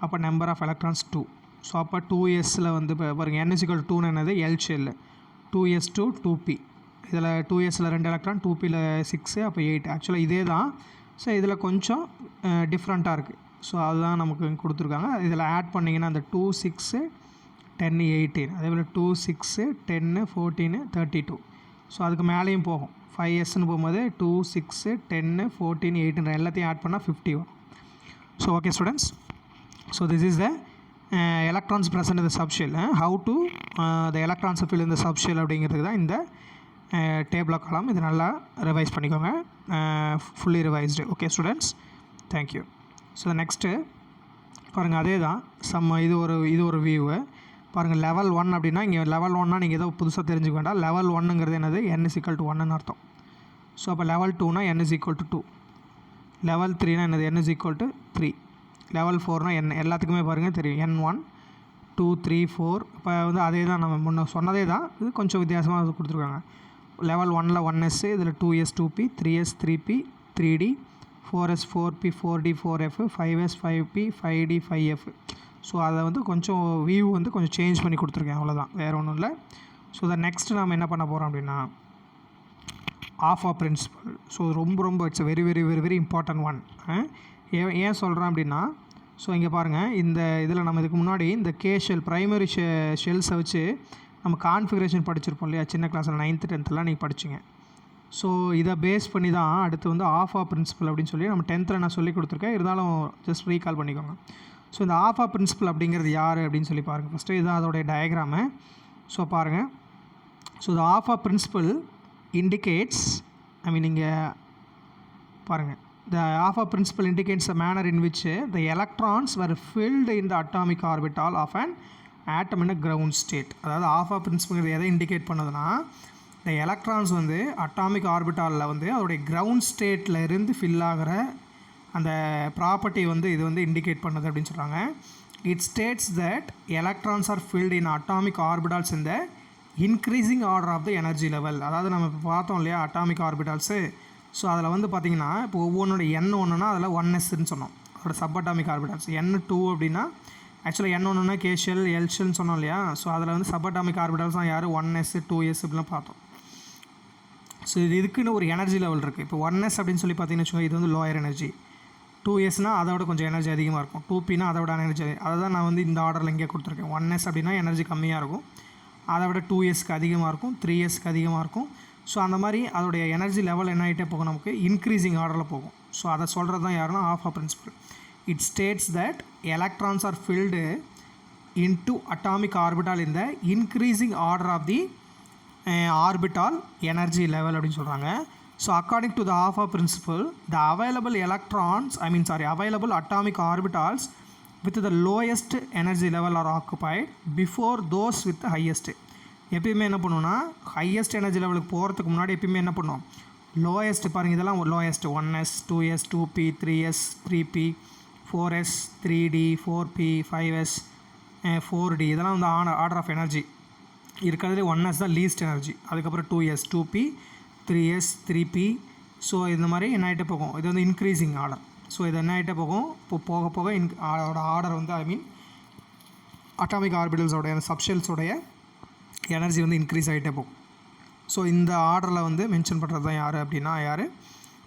அப்போ நம்பர் ஆஃப் எலக்ட்ரான்ஸ் 2. ஸோ அப்போ 2sல் வந்து பாருங்கள் n = 2 என்னது L shell, 2s to 2p. இதில் 2sல் 2 எலக்ட்ரான், 2pயில் 6, அப்போ 8. ஆக்சுவலாக இதே தான். ஸோ இதில் கொஞ்சம் டிஃப்ரெண்ட்டாக இருக்குது. ஸோ அதுதான் நமக்கு கொடுத்துருக்காங்க. இதில் ஆட் பண்ணிங்கன்னா அந்த 2 6 10 18, அதே போல் 2 6 10 14 32. ஸோ அதுக்கு மேலேயும் போகும், 5sன்னு போகும்போது 2 6 10 14 18 எல்லாத்தையும் ஆட் பண்ணால் 50 வரும். So okay students, so this is the electrons present in the subshell. How to the electrons fill in the subshell அப்படிங்கிறது தான் இந்த டேபிள் காலம். இது நல்லா ரிவைஸ் பண்ணிக்கோங்க, fully revised. Okay students, thank you. So next பாருங்கள், அதே தான் இது ஒரு வியூவு பாருங்கள். லெவல் 1 அப்படின்னா இங்கே லெவல் 1னா நீங்கள் ஏதோ புதுசாக தெரிஞ்சுக்க வேண்டாம். லெவல் 1ங்கிறது என்னது, n = 1ன்னு அர்த்தம். ஸோ அப்போ லெவல் 2னா n = 2, லெவல் 3னா என்னது n = 3, லெவல் 4னா n. எல்லாத்துக்குமே பாருங்கள் தெரியும், n1 2 3 4. இப்போ வந்து அதே தான் நம்ம முன்ன சொன்னதே தான், இது கொஞ்சம் வித்தியாசமாக கொடுத்துருக்காங்க. லெவல் 1ல் 1s, இதில் 2s 2p 3s 3p 3d 4s 4p 4d 4f 5s 5p 5d 5f. So அதை வந்து கொஞ்சம் வியூ வந்து கொஞ்சம் சேஞ்ச் பண்ணி கொடுத்துருக்கேன், அவ்வளோதான், வேறு ஒன்றும் இல்லை. ஸோ அதை நெக்ஸ்ட்டு நம்ம என்ன பண்ண போகிறோம் அப்படின்னா ஆஃபா பிரின்சிபல். ஸோ ரொம்ப it's very very very very important one. ஏன் சொல்கிறேன் அப்படின்னா, ஸோ இங்கே பாருங்கள், இந்த இதில் நம்ம இதுக்கு முன்னாடி இந்த கே ஷெல் ப்ரைமரி ஷெல்ஸை வச்சு நம்ம கான்ஃபிகரேஷன் படிச்சிருப்போம் இல்லையா, சின்ன கிளாஸில் 9th 10th நீங்கள் படிச்சிங்க. ஸோ இதை பேஸ் பண்ணி தான் அடுத்து வந்து ஆஃபா பிரின்சிபல் அப்படின்னு சொல்லி நம்ம 10th நான் சொல்லி கொடுத்துருக்கேன். இருந்தாலும் ஜஸ்ட் ரீகால் பண்ணிக்கோங்க. ஸோ இந்த ஆஃபா பிரின்சிபல் அப்படிங்கிறது யார் அப்படின்னு சொல்லி பாருங்கள். ஃபஸ்ட்டு இதுதான் அதோடைய டயக்ராமு. ஸோ பாருங்கள், ஸோ இந்த ஆஃபா பிரின்சிபல் இண்டிகேட்ஸ், இங்கே பாருங்கள், the alpha principle indicates the manner in which the electrons were filled in the atomic orbital of an atom in a ground state. அதாவது alpha principle எதை indicate பண்ணுதுன்னா இந்த electrons வந்து atomic ஆர்பிட்டாலில் வந்து அதோடைய கிரவுண்ட் ஸ்டேட்டில் இருந்து ஃபில் ஆகிற அந்த ப்ராப்பர்ட்டி வந்து இது வந்து இண்டிகேட் பண்ணுது அப்படின்னு சொல்கிறாங்க. It states that electrons are filled in atomic orbitals இந்த increasing order of the energy level. அதாவது நம்ம இப்போ பார்த்தோம் இல்லையா அட்டாமிக் ஆர்பிட்டால்ஸு. ஸோ அதில் வந்து பார்த்திங்கன்னா இப்போ ஒவ்வொன்றோட எண் ஒன்றுனா அதில் 1s சொன்னோம் அதோட சப் அட்டாமிக் ஆர்பிட்டால்ஸ். N2 அப்படின்னா ஆக்சுவலாக என் ஒன்றுனா கேஷியல் எல்ஷியல்னு சொன்னோம் இல்லையா. ஸோ அதில் வந்து சப் அட்டாமிக் ஆர்பிட்டால்ஸ் தான் யார் 1s 2s இப்படிலாம் பார்த்தோம். ஸோ இதுக்குன்னு ஒரு எனர்ஜி லெவல் இருக்குது. இப்போ 1s அப்படின்னு சொல்லி பார்த்தீங்கன்னு வச்சுக்கோங்க, இது வந்து லோயர் எனர்ஜி. 2sனால் அதை விட கொஞ்சம் எனர்ஜி அதிகமாக இருக்கும். 2pனா அதை விட எனர்ஜி அதை தான் நான் வந்து இந்த ஆர்டரில் இங்கே கொடுத்துருக்கேன். 1s அப்படின்னா எனர்ஜி கம்மியாக இருக்கும், அதை விட 2sக்கு அதிகமாக இருக்கும், 3sக்கு அதிகமாக இருக்கும். ஸோ அந்த மாதிரி அதோடைய எனர்ஜி லெவல் என்ன ஆகிட்டே போகும், நமக்கு இன்க்ரீசிங் ஆர்டரில் போகும். ஸோ அதை சொல்கிறது தான் யாருன்னா Aufbau principle. It states that electrons are filled into atomic orbital in the increasing order of the orbital energy level அப்படின்னு சொல்கிறாங்க. So according to the Aufbau principle the available atomic orbitals with the lowest energy level are occupied before those with the highest. எப்பயுமே என்ன பண்ணுவோம்னா highest energy லெவலுக்கு போகிறதுக்கு முன்னாடி எப்பயுமே என்ன பண்ணுவோம், லோயஸ்ட் பாருங்கள் இதெல்லாம் lowest 1s 2s 2p 3s 3p 4s 3d 4p 5s 4d இதெல்லாம் வந்து ஆர்டர் ஆஃப் எனர்ஜி இருக்கிறதுலே 1s தான் லீஸ்ட் எனர்ஜி. அதுக்கப்புறம் 2s 2p 3s 3p. So இந்த மாதிரி என்ன ஆகிட்டே போகும், இது வந்து இன்க்ரீசிங் ஆர்டர். ஸோ இது என்ன ஆகிட்டே போகும், இப்போ போக போக அதோட ஆர்டர் வந்து அட்டாமிக் ஆர்பிட்டல்ஸோடைய சப்ஷெல்ஸோடைய எனர்ஜி வந்து இன்க்ரீஸ் ஆகிட்டே போகும். ஸோ இந்த ஆர்டரில் வந்து மென்ஷன் பண்ணுறது தான் யார் அப்படின்னா யார்,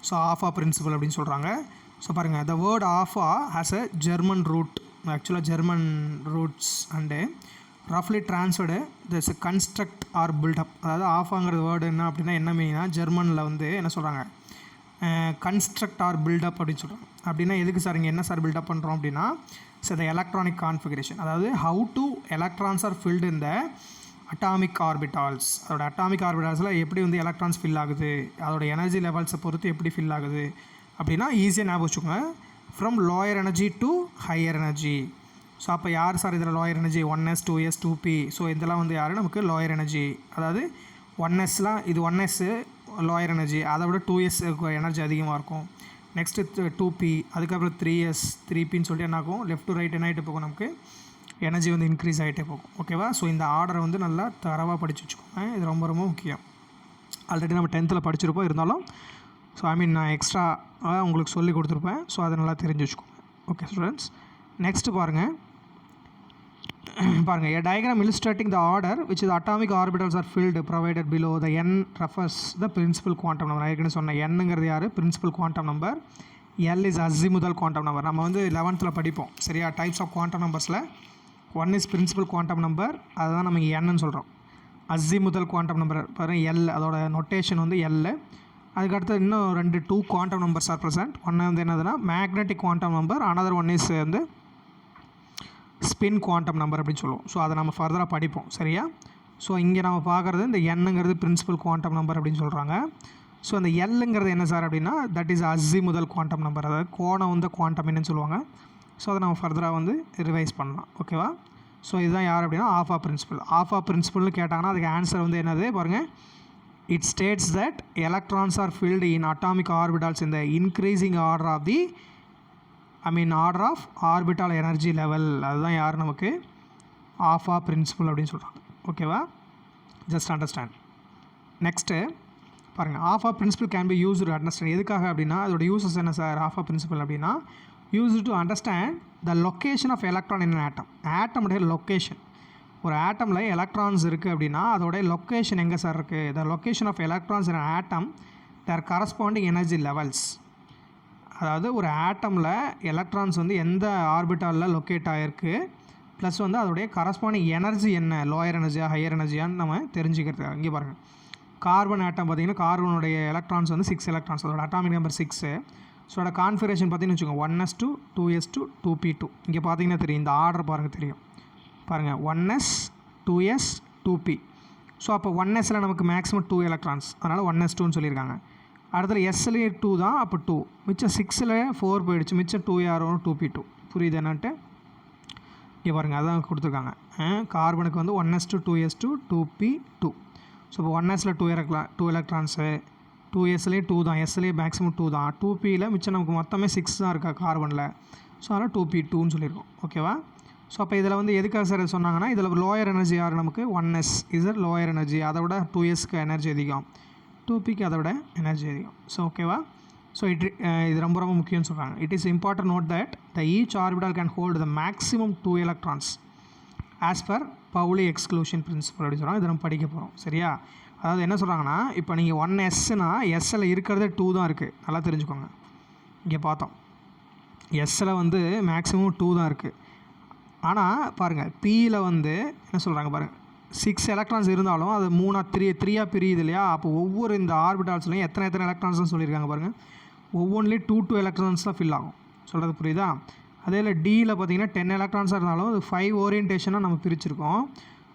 ஸோ ஆல்ஃபா பிரின்சிபல் அப்படின்னு சொல்கிறாங்க. ஸோ பாருங்கள், the word Aufbau has a German root, ஆக்சுவலாக ஜெர்மன் ரூட்ஸ் அண்டு ரஃப்லி transferred this construct or buildup. அதாவது ஆஃபாங்கிறது வேர்டு என்ன அப்படின்னா என்ன மீனா, ஜெர்மனில் வந்து என்ன சொல்கிறாங்க, கன்ஸ்ட்ரக்ட் ஆர் பில்டப் அப்படின்னு சொல்கிறாங்க. அப்படின்னா எதுக்கு சார் இங்கே என்ன சார் பில்டப் பண்ணுறோம் அப்படின்னா, ஸோ த எலக்ட்ரானிக் கான்ஃபிகரேஷன், அதாவது how to electrons are field இந்த அட்டாமிக் ஆர்பிட்டால்ஸ். அதோட அட்டாமிக் ஆர்பிட்டால்ஸில் எப்படி வந்து எலக்ட்ரான்ஸ் ஃபில் ஆகுது, அதோட எனர்ஜி லெவல்ஸை பொறுத்து எப்படி ஃபில் ஆகுது அப்படின்னா ஈஸியாக ஞாபகம் வச்சுக்கோங்க, from lower energy to higher energy. So அப்போ யார் சார் இதில் lower energy, 1s 2s 2p. So இதெல்லாம் வந்து யார் நமக்கு லோயர் எனர்ஜி. அதாவது 1sலாம் இது 1s லோயர் எனர்ஜி, அதை விட 2s எனர்ஜி அதிகமாக இருக்கும். நெக்ஸ்ட்டு 2p, அதுக்கப்புறம் 3s 3pன்னு சொல்லிட்டு என்ன ஆகும், லெஃப்ட் டு ரைட் என்ன ஆகிட்டு போகும், நமக்கு எனர்ஜி வந்து இன்க்ரீஸ் ஆகிட்டே போகும். ஓகேவா. ஸோ இந்த ஆர்டரை வந்து நல்லா தரவாக படித்து வச்சுக்கோங்க, இது ரொம்ப ரொம்ப முக்கியம். ஆல்ரெடி நம்ம 10th படிச்சிருப்போம், இருந்தாலும் ஸோ நான் எக்ஸ்ட்ரா உங்களுக்கு சொல்லி கொடுத்துருப்பேன். ஸோ அதை நல்லா தெரிஞ்சு வச்சுக்கோங்க. ஓகே ஸ்டூடெண்ட்ஸ், நெக்ஸ்ட்டு பாருங்கள், a diagram illustrating the order which the atomic orbitals are filled provided below. The n refers the principal quantum number. நான் ஏற்கனவே சொன்னேன் nங்கிறது யார், principal quantum number. L is azimuthal quantum number. நம்ம வந்து 11th படிப்போம் சரியா, types of quantum நம்பர்ஸில் 1 is principal quantum number, அதுதான் நம்ம nன்னு சொல்கிறோம். azimuthal quantum number பாருங்கள் L, அதோட நொட்டேஷன் வந்து L. அதுக்கடுத்து இன்னும் 2 குவாண்டம் நம்பர்ஸ் ஆர் ப்ரெசென்ட். ஒன்று வந்து என்னதுன்னா magnetic quantum number, another one is வந்து ஸ்பின் குவாண்டம் நம்பர் அப்படின்னு சொல்லுவோம். ஸோ அதை நம்ம ஃபர்தராக படிப்போம் சரியா. ஸோ இங்கே நம்ம பார்க்குறது இந்த எண்ணுங்கிறது பிரின்சிபல் குவாண்டம் நம்பர் அப்படின்னு சொல்கிறாங்க. ஸோ அந்த எல்லுங்கிறது என்ன சார் அப்படின்னா that is azimuthal quantum number, அதாவது கோணம் வந்து குவாண்டம் என்னன்னு சொல்லுவாங்க. ஸோ அதை நம்ம ஃபர்தராக வந்து ரிவைஸ் பண்ணலாம். ஓகேவா. ஸோ இதுதான் யார் அப்படின்னா ஆல்ஃபா பிரின்சிபல். ஆல்ஃபா பிரின்சிபல்னு கேட்டாங்கன்னா அதுக்கு ஆன்சர் வந்து என்னது பாருங்கள், it states that electrons are filled in atomic orbitals இந்த increasing order of the order of orbital energy level. அதுதான் யார் நமக்கு ஆல்ஃபா பிரின்சிபல் அப்படின்னு சொல்கிறாங்க. ஓகேவா, ஜஸ்ட் அண்டர்ஸ்டாண்ட். நெக்ஸ்ட்டு பாருங்கள், Aufbau principle can be use to understand. எதுக்காக அப்படின்னா அதோட யூசஸ் என்ன சார், ஆல்ஃபா பிரின்சிபல் அப்படின்னா use to understand the location of electron in atom. ஆட்டமுடைய லொக்கேஷன், ஒரு ஆட்டமில் எலக்ட்ரான்ஸ் இருக்குது அப்படின்னா அதோடைய லொக்கேஷன் எங்கே சார் இருக்குது, the location of electrons in atom their corresponding energy levels. அதாவது ஒரு ஆட்டமில் எலக்ட்ரான்ஸ் வந்து எந்த ஆர்பிட்டாலில் லொக்கேட் ஆகிருக்கு, ப்ளஸ் வந்து அதோடைய கரஸ்பாண்டிங் எனர்ஜி என்ன, லோயர் எனர்ஜியா ஹையர் எனர்ஜியான்னு நம்ம தெரிஞ்சுக்கிறது. இங்கே பாருங்கள், கார்பன் ஆட்டம் பார்த்திங்கன்னா கார்பனுடைய எலக்ட்ரான்ஸ் வந்து 6 எலக்ட்ரான்ஸ், அதோட அட்டாமிக் நம்பர் 6. ஸோ அதோட கான்ஃபிகரேஷன் பார்த்திங்கன்னு வச்சுக்கோங்க 1s2 2s2 2p2. இங்கே பார்த்தீங்கன்னா தெரியும், இந்த ஆர்டர் பாருங்கள் தெரியும் பாருங்கள் 1s 2s 2p. ஸோ அப்போ 1sல நமக்கு மேக்ஸிமம் 2 எலக்ட்ரான்ஸ், அதனால் 1s2ன்னு சொல்லியிருக்காங்க. அடுத்தது எஸ்லேயே 2 தான், அப்போ 2 மிச்சம் 6ல் 4 போயிடுச்சு, மிச்சம் 2 யார் வரும் 2p2. புரியுது என்னன்ட்டு? இங்கே பாருங்கள் அதான் கொடுத்துருக்காங்க. கார்பனுக்கு வந்து 1s2 2s2 2p2. ஸோ இப்போ 1sல 2 எலக்ட்ரான்ஸு, 2sலேயே 2 தான், எஸ்லேயே மேக்ஸிமம் 2 தான், 2pயில் மிச்சம் நமக்கு மொத்தமே 6 தான் இருக்கா கார்பனில். ஸோ அதனால் 2p2ன்னு சொல்லியிருக்கோம். ஓகேவா? ஸோ அப்போ இதில் வந்து எதுக்காக சார் சொன்னாங்கன்னா, இதில் லோயர் எனர்ஜி யார் நமக்கு 1s இஸ் லோயர் எனர்ஜி, அதை விட 2sக்கு எனர்ஜி அதிகம், 2pக்கு அதை விட எனர்ஜி அதிகம். ஸோ ஓகேவா? ஸோ இது ரொம்ப ரொம்ப முக்கியம்னு சொல்கிறாங்க. It is important note that the each orbital can hold the maximum 2 electrons as per Pauli exclusion principle அப்படின்னு சொல்கிறாங்க. இதை நம்ம படிக்க போகிறோம். சரியா? அதாவது என்ன சொல்கிறாங்கன்னா, இப்போ நீங்கள் 1sனா எஸ்ஸில் இருக்கிறதே 2 தான் இருக்குது. நல்லா தெரிஞ்சுக்கோங்க. இங்கே பார்த்தோம் எஸ்ஸில் வந்து மேக்ஸிமம் 2 தான் இருக்குது. ஆனால் பாருங்கள் பியில் வந்து என்ன சொல்கிறாங்க பாருங்கள், 6 எலக்ட்ரான்ஸ் இருந்தாலும் அது 3 பிரியுது இல்லையா? அப்போ ஒவ்வொரு இந்த ஆர்பிட்டால்ஸ்லையும் எத்தனை எலக்ட்ரான்ஸ் சொல்லியிருக்காங்க பாருங்கள். ஒவ்வொன்றிலையும் 2 எலக்ட்ரான்ஸ் தான் ஃபில் ஆகும். சொல்கிறது புரியுதா? அதே இல்லை டியில் பார்த்தீங்கன்னா 10 எலக்ட்ரான்ஸாக இருந்தாலும் அது 5 ஓரியன்டேஷனாக நம்ம பிரிச்சிருக்கோம்.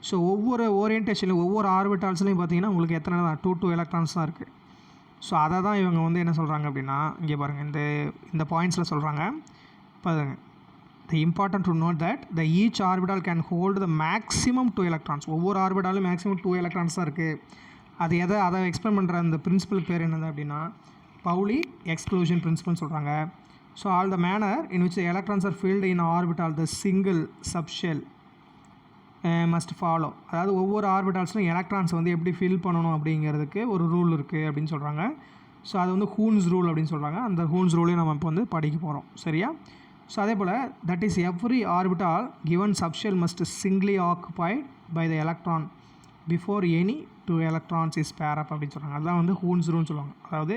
ஸோ ஒவ்வொரு ஓரியன்டேஷன்லையும் ஒவ்வொரு ஆர்பிட்டால்ஸ்லையும் பார்த்தீங்கன்னா உங்களுக்கு எத்தனை தான் 2 எலக்ட்ரான்ஸ் தான் இருக்குது. ஸோ அதை தான் இவங்க வந்து என்ன சொல்கிறாங்க அப்படின்னா, இங்கே பாருங்கள் இந்த பாயிண்ட்ஸில் சொல்கிறாங்க பாருங்கள். The important to note that the each orbital can hold the maximum 2 electrons. ஒவ்வொரு ஆர்பிட்டாலும் மேக்ஸிமம் 2 எலக்ட்ரான்ஸ் தான் இருக்குது. அது அதை எக்ஸ்பிளைன் பண்ணுற அந்த பிரின்சிபல் பேர் என்னது அப்படின்னா பவுலி எக்ஸ்க்ளூஷன் பிரின்சிபல்னு சொல்கிறாங்க. So all the manner in which the electrons are filled in orbital the single subshell must follow. அதாவது ஒவ்வொரு ஆர்பிட்டால்ஸ்லையும் எலக்ட்ரான்ஸ் வந்து எப்படி ஃபில் பண்ணணும் அப்படிங்கிறதுக்கு ஒரு ரூல் இருக்குது அப்படின்னு சொல்கிறாங்க. ஸோ அது வந்து ஹூன்ஸ் ரூல் அப்படின்னு சொல்கிறாங்க. அந்த ஹூன்ஸ் ரூலையும் நம்ம இப்போ வந்து படிக்க போகிறோம். சரியா? ஸோ அதே போல் that is every orbital given subshell must singly occupied by the electron before any 2 electrons is pair up அப்படின்னு சொல்கிறாங்க. அதுதான் வந்து ஹூன்ஸ் ரூல்னு சொல்லுவாங்க. அதாவது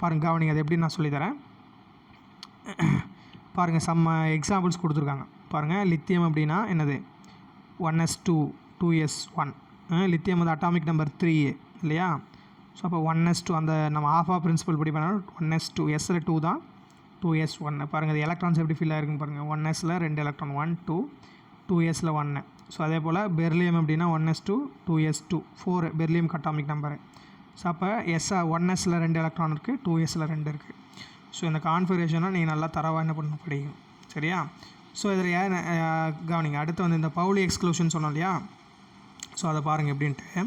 பாருங்கள் கவனிங்க, அது எப்படி நான் சொல்லித்தரேன் பாருங்கள். சம்ம எக்ஸாம்பிள்ஸ் கொடுத்துருக்காங்க பாருங்கள். லித்தியம் அப்படின்னா என்னது 1s2 2s1. லித்தியம் வந்து அட்டாமிக் நம்பர் 3 இல்லையா? ஸோ அப்போ 1s2 அந்த நம்ம ஆஃபா பிரின்சிபல் படி பண்ணாலும் 1s2 எஸ்ஸில் 2 தான் 2s1. பாருங்கள் அது எலக்ட்ரான்ஸ் எப்படி ஃபில் ஆகிருக்குன்னு பாருங்கள். 1sல 2 எலக்ட்ரான் 1 2, 2sல 1. ஸோ அதே போல் பெர்லியம் அப்படின்னா 1s2 2s2 4 beryllium atomic number. So அப்போ 1sல 2 எலக்ட்ரான் இருக்குது, 2sல 2 இருக்குது. ஸோ இந்த கான்ஃபிகரேஷனை நீங்கள் நல்லா தரவாக என்ன பண்ண படிக்கும். சரியா? ஸோ இதில் கவனிங்க. அடுத்து வந்து இந்த பவுலி எக்ஸ்க்ளூஷன் சொன்னோம் இல்லையா? ஸோ அதை பாருங்கள் எப்படின்ட்டு.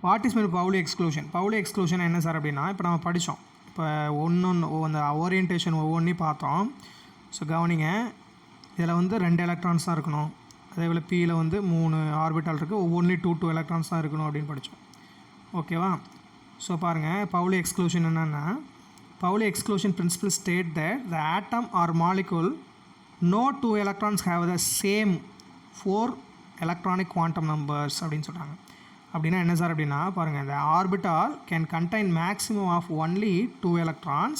What is mean Pauli exclusion? Pauli exclusion என்ன சார் அப்படின்னா, இப்போ நம்ம படித்தோம். இப்போ அந்த ஓரியன்டேஷன் ஒவ்வொன்றையும் பார்த்தோம். ஸோ கவனிங்க, இதில் வந்து 2 எலக்ட்ரான்ஸ் தான் இருக்கணும். அதே போல் பியில் வந்து 3 ஆர்பிட்டால் இருக்குது, ஒவ்வொன்றிலையும் 2 எலக்ட்ரான்ஸ் தான் இருக்கணும் அப்படின்னு படித்தோம். ஓகேவா? ஸோ பாருங்கள் பவுலி எக்ஸ்க்ளூஷன் என்னென்னா, Pauli exclusion principle state that the atom or molecule no 2 electrons have the same 4 electronic quantum numbers அப்படின்னு சொல்கிறாங்க. அப்படின்னா என்ன சார் அப்படின்னா பாருங்கள், இந்த orbital can contain maximum of only 2 electrons.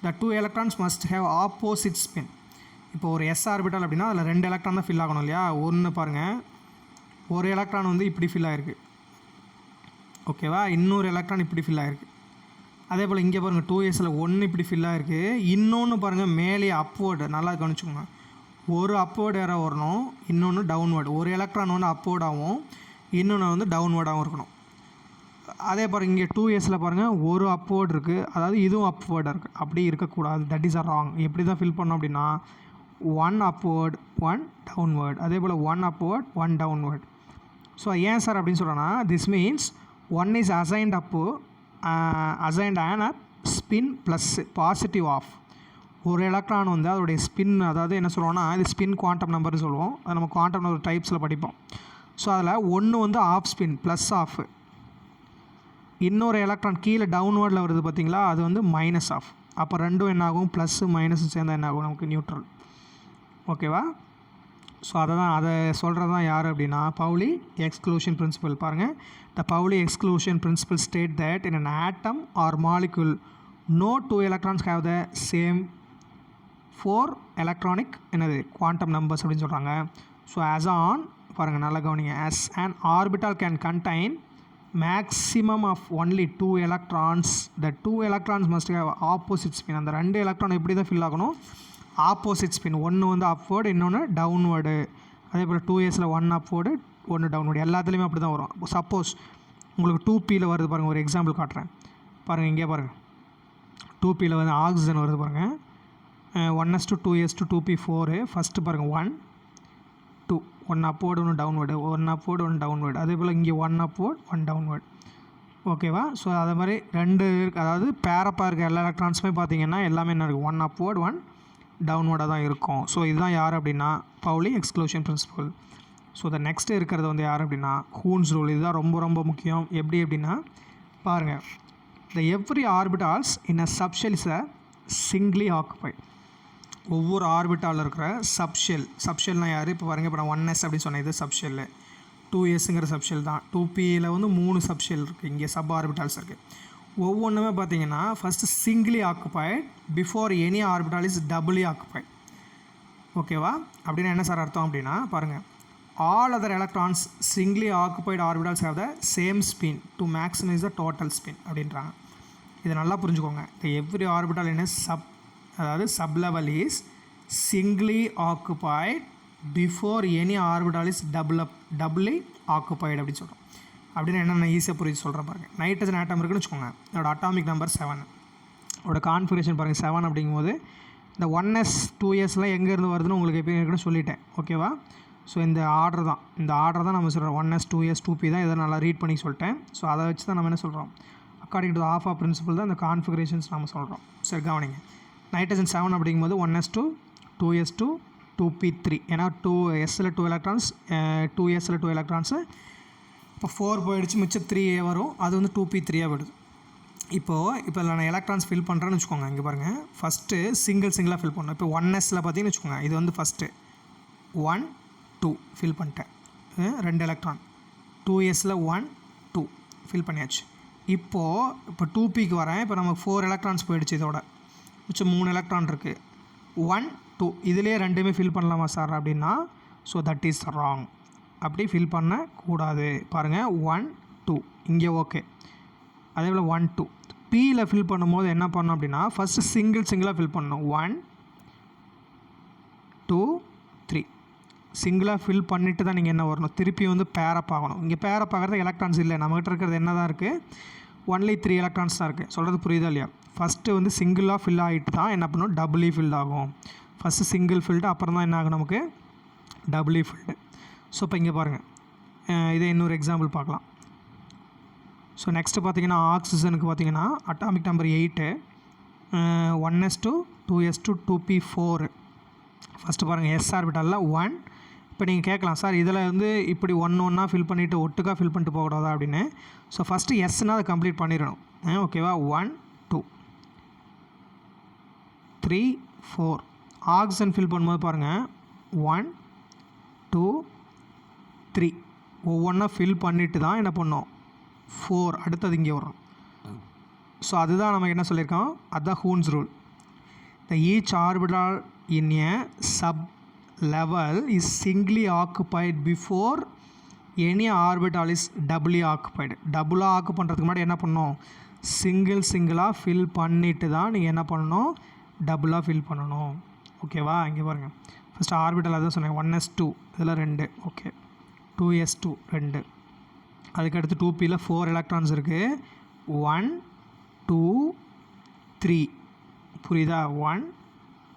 the 2 electrons must have opposite spin. இப்போ ஒரு S orbital அப்படின்னா அதில் 2 எலக்ட்ரான் தான் ஃபில் ஆகணும் இல்லையா? ஒன்று பாருங்கள், ஒரு எலக்ட்ரான் வந்து இப்படி ஃபில் ஆகிருக்கு. ஓகேவா? இன்னொரு எலக்ட்ரான் இப்படி ஃபில் ஆகிருக்கு. அதே போல் இங்கே பாருங்கள் 2sல 1 இப்படி ஃபில் ஆகிருக்கு. இன்னொன்று பாருங்கள் மேலே அப்வேர்டு, நல்லா கவனிச்சுக்கோங்க. ஒரு அப்வேர்டு ஏற வரணும், இன்னொன்று டவுன்வேர்டு. ஒரு எலக்ட்ரான் வந்து அப்வேர்டாகவும் இன்னொன்று வந்து டவுன்வேர்டாகவும் இருக்கணும். அதே பாருங்கள் இங்கே 2sல பாருங்கள் ஒரு அப்வேர்டு இருக்குது, அதாவது இதுவும் அப்வேர்டாக இருக்குது. அப்படி இருக்கக்கூடாது, தட் இஸ் ராங். எப்படி தான் ஃபில் பண்ணோம் அப்படின்னா 1 upward 1 downward. அதே போல் 1 upward 1 downward. ஸோ ஏன் சார் அப்படின்னு சொல்கிறேன்னா, this means 1 is assigned assigned on spin plus positive half. ஒரு எலக்ட்ரான் வந்து அதோடைய ஸ்பின், அதாவது என்ன சொல்லுவோம்னா இது ஸ்பின் குவாண்டம் நம்பர்னு சொல்லுவோம். அது நம்ம குவாண்டம் நம்பர் டைப்ஸில் படிப்போம். ஸோ அதில் ஒன்று வந்து ஆஃப் ஸ்பின் ப்ளஸ் ஆஃப், இன்னொரு எலக்ட்ரான் கீழே டவுன்வேர்டில் வருது பார்த்தீங்களா, அது வந்து மைனஸ் ஆஃப். அப்போ ரெண்டும் என்னாகும், ப்ளஸ்ஸு மைனஸும் சேர்ந்தால் என்னாகும், நமக்கு நியூட்ரல். ஓகேவா? ஸோ அதை சொல்கிறது தான் யார் அப்படின்னா பவுலி எக்ஸ்க்ளூஷன் பிரின்சிபல். பாருங்கள், the Pauli exclusion principle state that in an atom or molecule no 2 electrons have the same 4 electronic என்னது குவாண்டம் நம்பர்ஸ் அப்படின்னு சொல்கிறாங்க. ஸோ as on பாருங்கள் நல்லா கவனிங்க, as an orbital can contain maximum of only 2 electrons, the 2 electrons must have opposite spin. அந்த 2 electron எப்படி தான் fill ஆகணும், ஆப்போசிட் ஸ்பின். ஒன்று வந்து அப்வேர்டு, இன்னொன்று டவுன்வேர்டு. அதே போல் 2sல 1 அப்வேர்டு 1 டவுன்வேர்டு. எல்லாத்துலேயுமே அப்படி தான் வரும். சப்போஸ் உங்களுக்கு 2pயில் வருது பாருங்கள், ஒரு எக்ஸாம்பிள் காட்டுறேன் பாருங்கள். இங்கே பாருங்கள் 2Pயில் வந்து ஆக்சிஜன் வருது பாருங்கள். 1s2 2s2 2p4 ஃபஸ்ட்டு பாருங்கள் 1 2 1 அப்வர்டு 1 டவுன்வர்டு 1 அப்வர்டு 1 டவுன்வர்டு. அதே போல் இங்கே 1 அப்வர்ட் 1 டவுன்வர்ட். ஓகேவா? ஸோ அதே மாதிரி 2 இருக்குது. அதாவது பேரப்பாக இருக்க எல்லா எலக்ட்ரான்ஸுமே பார்த்தீங்கன்னா எல்லாமே என்ன இருக்குது, 1 அப்வர்ட் 1 டவுன்வர்டாக தான் இருக்கும். ஸோ இதுதான் யார் அப்படின்னா Pauli exclusion principal. So the next இருக்கிறது வந்து யார் அப்படின்னா ஹூன்ஸ் ரூல். இதுதான் ரொம்ப ரொம்ப முக்கியம். எப்படி அப்படின்னா பாருங்கள், the every orbitals in a subshell is a சிங்லி occupied. ஒவ்வொரு ஆர்பிட்டாலில் இருக்கிற சப்ஷெல்னால் யார்? இப்போ பாருங்கள், இப்போ நான் 1s அப்படின்னு சொன்னேன், இது சப்ஷெல்லு. 2sங்கிற சப்ஷெல் தான். 2pயில் வந்து 3 சப்ஷெல் இருக்குது, இங்கே சப் ஆர்பிட்டால்ஸ் இருக்குது. ஒவ்வொன்றுமே பார்த்தீங்கன்னா first singly occupied before any orbital is doubly occupied. ஓகேவா? அப்படின்னா என்ன சார் அர்த்தம் அப்படின்னா பாருங்கள், all other electrons singly occupied orbitals have the same spin to maximise the total spin அப்படின்றாங்க. இதை நல்லா புரிஞ்சுக்கோங்க. எவ்ரி ஆர்பிட்டால் என்ன அதாவது sub level is singly occupied before any orbital is doubly occupied அப்படின்னு சொல்கிறோம். அப்படின்னு என்ன ஈஸியாக புரிஞ்சு சொல்கிறேன் பாருங்கள். நைட்ரஜன் ஆட்டம் இருக்குன்னு வச்சுக்கோங்க, அதோட அட்டாமிக் நம்பர் 7, அதோட கான்ஃபிகரேஷன் பாருங்கள் 7 அப்படிங்கும்போது இந்த 1s 2sலாம் எங்கேருந்து வருதுன்னு உங்களுக்கு எப்போ இருக்குன்னு சொல்லிட்டேன். ஓகேவா? ஸோ இந்த ஆர்டர் தான் நம்ம சொல்கிறோம். 1s 2s 2p தான் இதை நல்லா ரீட் பண்ணி சொல்லிட்டேன். ஸோ அதை வச்சு தான் நம்ம என்ன சொல்கிறோம், according to the Aufbau principle தான் இந்த கான்ஃபிகரேஷன்ஸ் நம்ம சொல்கிறோம். சரி கவனிங்க. நைட்ரஜன் 7 அப்படிங்கும்போது 1s2 2s2 2p3. ஏன்னா 2sல 2 எலக்ட்ரான்ஸ் 2sல 2 எலக்ட்ரான்ஸு, இப்போ 4 போயிடுச்சு, மிச்சம் 3 வரும், அது வந்து 2p3 போயிடுது. இப்போ நான் எலக்ட்ரான்ஸ் ஃபில் பண்ணுறேன்னு வச்சுக்கோங்க. இங்கே பாருங்கள், ஃபஸ்ட்டு சிங்கிளாக ஃபில் பண்ணணும். இப்போ 1sல பார்த்தீங்கன்னு வச்சுக்கோங்க, இது வந்து ஃபஸ்ட்டு 1 2 ஃபில் பண்ணிட்டேன், 2 எலக்ட்ரான். 2sல 1 2 ஃபில் பண்ணியாச்சு. இப்போ 2pக்கு வரேன். இப்போ நமக்கு 4 எலக்ட்ரான்ஸ் போயிடுச்சு, இதோட மிச்சம் 3 எலக்ட்ரான் இருக்குது. 1 2 இதிலே ரெண்டுமே ஃபில் பண்ணலாமா சார் அப்படின்னா, ஸோ தட் இஸ் ராங். அப்படி ஃபில் பண்ணக்கூடாது. பாருங்கள் 1 2 இங்கே ஓகே. அதே போல் 1 2 பியில் ஃபில் பண்ணும்போது என்ன பண்ணணும் அப்படின்னா ஃபஸ்ட்டு சிங்கிளாக ஃபில் பண்ணணும். 1 2 3 சிங்கிளாக ஃபில் பண்ணிவிட்டு தான் நீங்கள் என்ன வரணும், திருப்பி வந்து பேரப் ஆகணும். இங்கே பேரப் ஆகிறது எலக்ட்ரான்ஸ் இல்லை, நம்மகிட்ட இருக்கிறது என்ன தான் இருக்குது, ஒன்லி 3 எலக்ட்ரான்ஸ் தான் இருக்குது. சொல்கிறது புரியுதா இல்லையா? ஃபஸ்ட்டு வந்து சிங்கிளாக ஃபில் ஆகிட்டு தான் என்ன பண்ணணும், டபுளி ஃபில் ஆகும். ஃபஸ்ட்டு சிங்கிள் ஃபில்டு, அப்புறம் தான் என்ன ஆகும் நமக்கு டபுளி ஃபில்டு. ஸோ இப்போ இங்கே பாருங்கள், இதே இன்னொரு எக்ஸாம்பிள் பார்க்கலாம். ஸோ நெக்ஸ்ட்டு பார்த்தீங்கன்னா ஆக்சிஜனுக்கு பார்த்தீங்கன்னா atomic number 8, 1s2 2s2 2p4. First பாருங்கள் எஸ் ஆர்பிட்டாலில் 1. இப்போ நீங்கள் கேட்கலாம், சார் இதில் வந்து இப்படி ஒன்றா ஃபில் பண்ணிவிட்டு ஒட்டுக்காக ஃபில் பண்ணிட்டு போகக்கூடாதா அப்படின்னு. ஸோ ஃபஸ்ட்டு எஸ்னால் அதை கம்ப்ளீட் பண்ணிடணும். ஓகேவா? 1 2 3 4. ஆக்சிஜன் ஃபில் பண்ணும்போது பாருங்கள் 1 2 3 ஒவ்வொன்றா ஃபில் பண்ணிவிட்டு தான் என்ன பண்ணோம் 4 அடுத்தது இங்கே வரும். ஸோ அதுதான் நமக்கு என்ன சொல்லியிருக்கோம், அதுதான் Hund's rule. The each orbital in a sub level is singly occupied before any orbital is doubly occupied. டபுளாக ஆக்கு பண்ணுறதுக்கு முன்னாடி என்ன பண்ணணும், சிங்கிளாக ஃபில் பண்ணிவிட்டு தான் நீங்கள் என்ன பண்ணணும், டபுளாக ஃபில் பண்ணணும். ஓகேவா? இங்கே பாருங்கள், ஃபஸ்ட்டு ஆர்பிட்டல் அதான் சொன்னேன் 1s2 இதில் 2, ஓகே 2s2 2. அதுக்கடுத்து 2pயில் 4 எலக்ட்ரான்ஸ் இருக்குது. 1 2 3 புரியுதா? 1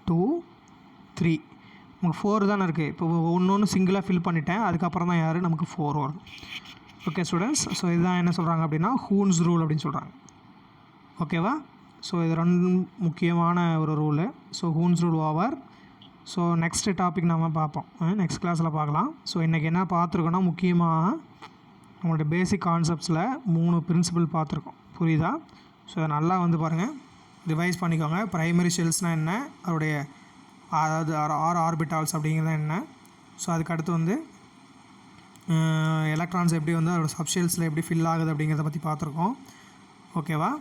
2 3 நமக்கு 4 தானே இருக்குது. இப்போ ஒன்று சிங்கிளாக ஃபில் பண்ணிட்டேன், அதுக்கப்புறம் தான் யார் நமக்கு 4 வரும். ஓகே ஸ்டூடெண்ட்ஸ், ஸோ இதுதான் என்ன சொல்கிறாங்க அப்படின்னா ஹூன்ஸ் ரூல் அப்படின்னு சொல்கிறாங்க. ஓகேவா? ஸோ இது ரெண்டு முக்கியமான ஒரு rule. So Hund's rule over. So next topic நம்ம பார்ப்போம், நெக்ஸ்ட் கிளாஸில் பார்க்கலாம். ஸோ இன்றைக்கி என்ன பார்த்துருக்கோன்னா முக்கியமாக நம்மளுடைய பேசிக் கான்செப்ட்ஸில் 3 பிரின்சிபல் பார்த்துருக்கோம். புரியுதா? ஸோ அதை நல்லா வந்து பாருங்கள், ரிவைஸ் பண்ணிக்கோங்க. ப்ரைமரி ஷெல்ஸ்னால் என்ன, அதோடைய அதாவது ஆர் ஆர்பிட்டால்ஸ் அப்படிங்கிறது என்ன, ஸோ அதுக்கடுத்து வந்து எலக்ட்ரான்ஸ் எப்படி வந்து அதோட சப்ஷெல்ஸில் எப்படி ஃபில் ஆகுது அப்படிங்கிறத பற்றி பார்த்துருக்கோம். ஓகேவா?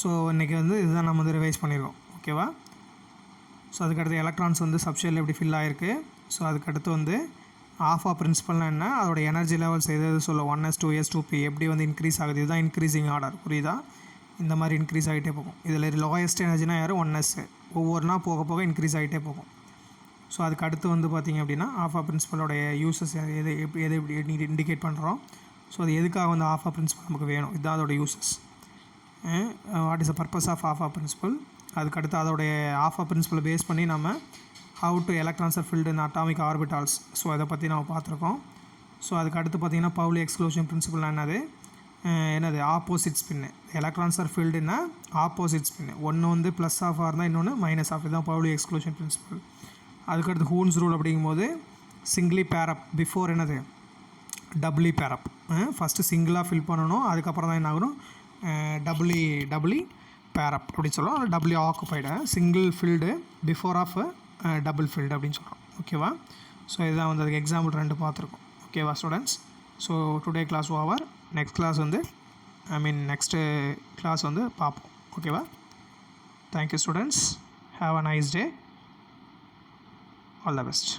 ஸோ இன்றைக்கி வந்து இதுதான் நம்ம வந்து ரிவைஸ் பண்ணியிருக்கோம். ஓகேவா? ஸோ அதுக்கடுத்து எலக்ட்ரான்ஸ் வந்து சப்ஷெல் எப்படி ஃபில் ஆகிருக்கு. ஸோ அதுக்கடுத்து வந்து ஆஃபா பிரின்சிபல்னால் என்ன, அதோட எனர்ஜி லெவல்ஸ் எது சொல்ல 1s 2s 2p எப்படி வந்து இன்க்ரீஸ் ஆகுது, இதுதான் இன்க்ரீஸிங் ஆர்டர். புரியுதா? இந்த மாதிரி இன்க்ரீஸ் ஆகிட்டே போகும். இதில் லோயஸ்ட் எனர்ஜினா யார் 1s, ஒவ்வொருனா போக போக இன்க்ரீஸ் ஆகிட்டே போகும். ஸோ அதுக்கு அடுத்து வந்து பார்த்திங்க அப்படின்னா ஆஃபா பிரின்சிபலோடைய யூசஸ் எது எப்படி இண்டிகேட் பண்ணுறோம். ஸோ அது எதுக்காக வந்து ஆஃபா பிரின்சிபல் நமக்கு வேணும், இதுதான் அதோட uses. What is the purpose of Aufbau principle. அதுக்கடுத்து அதோடைய ஆஃபா பிரின்சிபலை பேஸ் பண்ணி நம்ம how to electrons are filled in atomic orbitals, so அதை பற்றி நம்ம பார்த்துருக்கோம். ஸோ அதுக்கு அடுத்து பார்த்திங்கன்னா பவுலி எக்ஸ்க்ளூஷன் பிரின்சிபல் என்னது ஆப்போசிட் ஸ்பின்னு. எலக்ட்ரான்ஸ் ஆர் ஃபில்டுன்னா ஆப்போசிட் ஸ்பின்னு, ஒன்று வந்து ப்ளஸ் ஆஃபாக இருந்தால் இன்னொன்று மைனஸ் ஆஃப், இதுதான் பவுலி எக்ஸ்க்ளூஷன் பிரின்சிபல். அதுக்கடுத்து ஹூன்ஸ் ரூல் அப்படிங்கும்போது singly pair up before doubly pair up. First சிங்கிளாக ஃபில் பண்ணணும், அதுக்கப்புறம் தான் என்ன ஆகணும் டபுளி பேரப் அப்படின்னு சொல்லுவோம். Doubly occupied single filled before of double filled அப்படின்னு சொல்கிறோம். ஓகேவா. ஸோ இதுதான் வந்து அதுக்கு எக்ஸாம்பிள் 2 பார்த்துருக்கோம். ஓகேவா students. So today class over. Next class வந்து நெக்ஸ்ட்டு கிளாஸ் வந்து பார்ப்போம். ஓகேவா. Thank you students. Have a nice day. All the best.